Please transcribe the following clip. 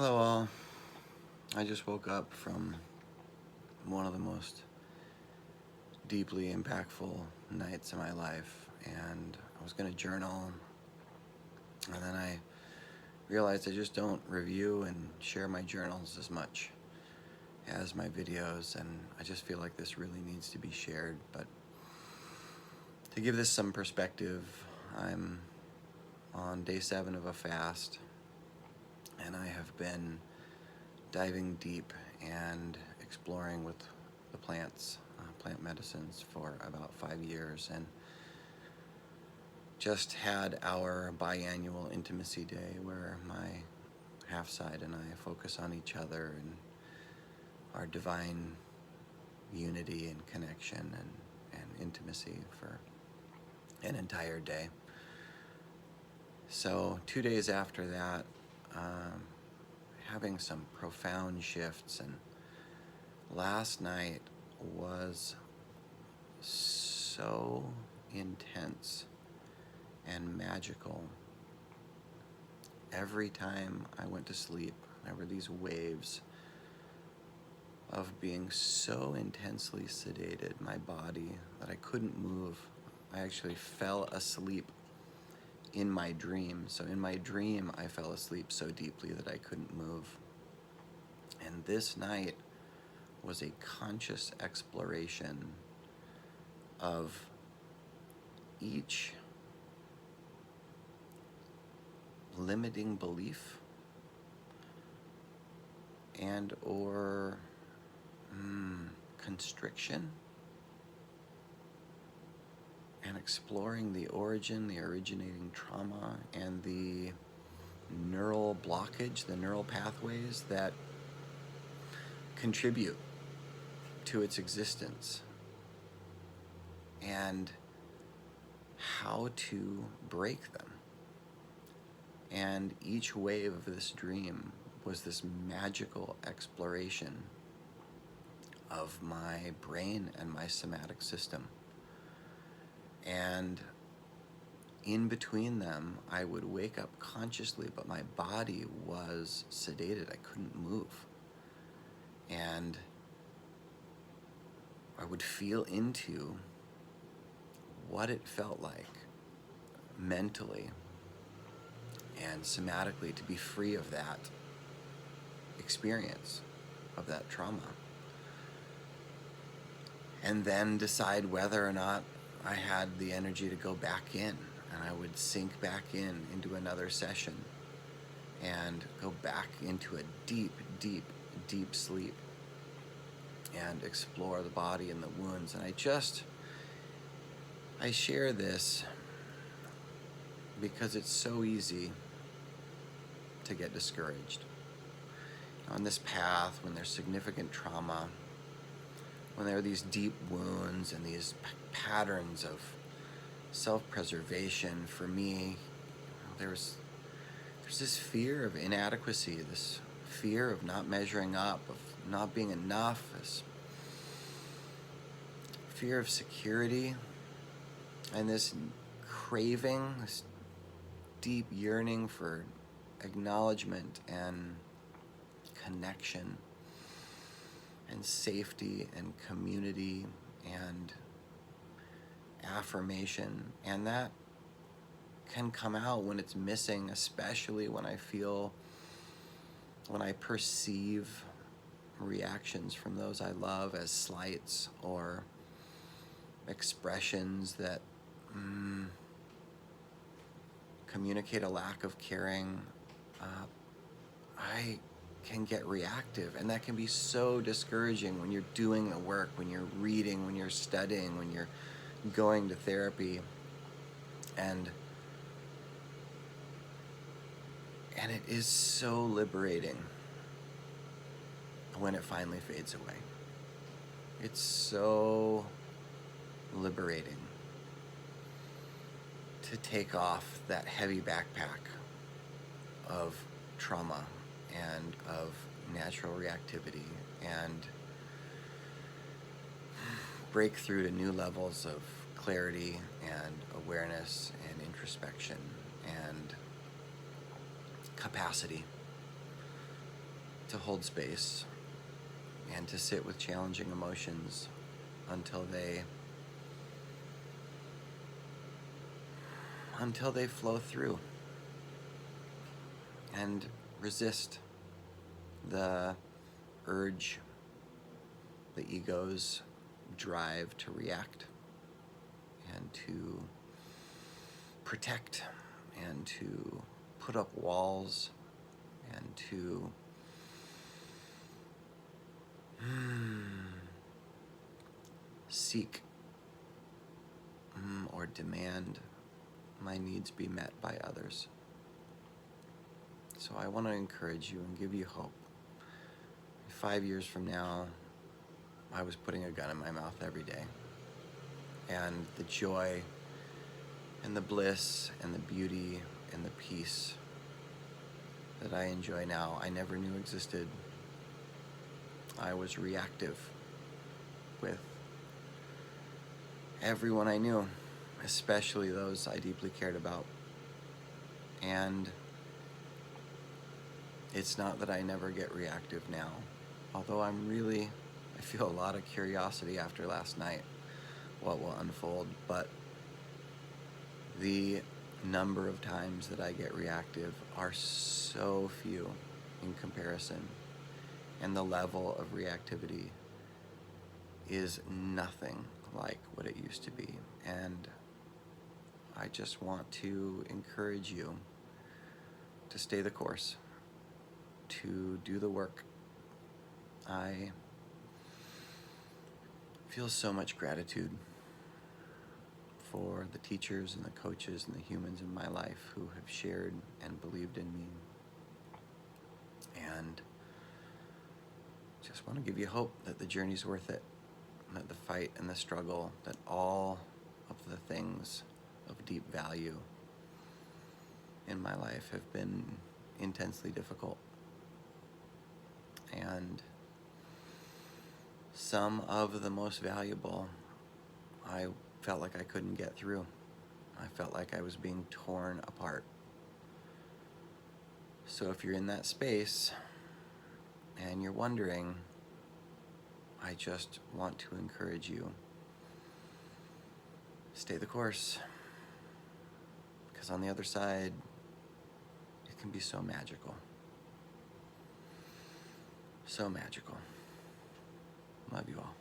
Hello all. I just woke up from one of the most deeply impactful nights of my life, and I was going to journal, and then I realized I just don't review and share my journals as much as my videos, and I just feel like this really needs to be shared. But to give this some perspective, I'm on day 7 of a fast, and I have been diving deep and exploring with the plants, plant medicines, for about 5 years, and just had our biannual intimacy day where my half side and I focus on each other and our divine unity and connection and intimacy for an entire day. So 2 days after that, having some profound shifts, and last night was so intense and magical. Every time I went to sleep, there were these waves of being so intensely sedated, my body, that I couldn't move. I actually fell asleep in my dream. So in my dream, I fell asleep so deeply that I couldn't move. And this night was a conscious exploration of each limiting belief and or constriction, and exploring the origin, the originating trauma, and the neural blockage, the neural pathways that contribute to its existence, and how to break them. And each wave of this dream was this magical exploration of my brain and my somatic system. And in between them, I would wake up consciously, but my body was sedated. I couldn't move. And I would feel into what it felt like mentally and somatically to be free of that experience, of that trauma. And then decide whether or not I had the energy to go back in, and I would sink back into another session and go back into a deep, deep, deep sleep and explore the body and the wounds. And I share this because it's so easy to get discouraged on this path when there's significant trauma, when there are these deep wounds and these patterns of self-preservation. For me, there's this fear of inadequacy, this fear of not measuring up, of not being enough, this fear of security, and this craving, this deep yearning for acknowledgement and connection and safety and community and affirmation. And that can come out when it's missing, especially when I perceive reactions from those I love as slights or expressions that communicate a lack of caring. I can get reactive, and that can be so discouraging when you're doing the work, when you're reading, when you're studying, when you're going to therapy, and it is so liberating when it finally fades away. It's so liberating to take off that heavy backpack of trauma and of natural reactivity and break through to new levels of clarity and awareness and introspection and capacity to hold space and to sit with challenging emotions until they flow through, and resist the urge, the ego's drive to react and to protect and to put up walls and to seek or demand my needs be met by others. So I want to encourage you and give you hope. 5 years from now, I was putting a gun in my mouth every day. And the joy and the bliss and the beauty and the peace that I enjoy now, I never knew existed. I was reactive with everyone I knew, especially those I deeply cared about. And it's not that I never get reactive now, although I feel a lot of curiosity after last night, what will unfold, but the number of times that I get reactive are so few in comparison, and the level of reactivity is nothing like what it used to be. And I just want to encourage you to stay the course, to do the work. I feel so much gratitude for the teachers and the coaches and the humans in my life who have shared and believed in me. And just want to give you hope that the journey's worth it, that the fight and the struggle, that all of the things of deep value in my life have been intensely difficult. And some of the most valuable, I felt like I couldn't get through. I felt like I was being torn apart. So if you're in that space and you're wondering, I just want to encourage you, stay the course, because on the other side, it can be so magical. So magical. Love you all.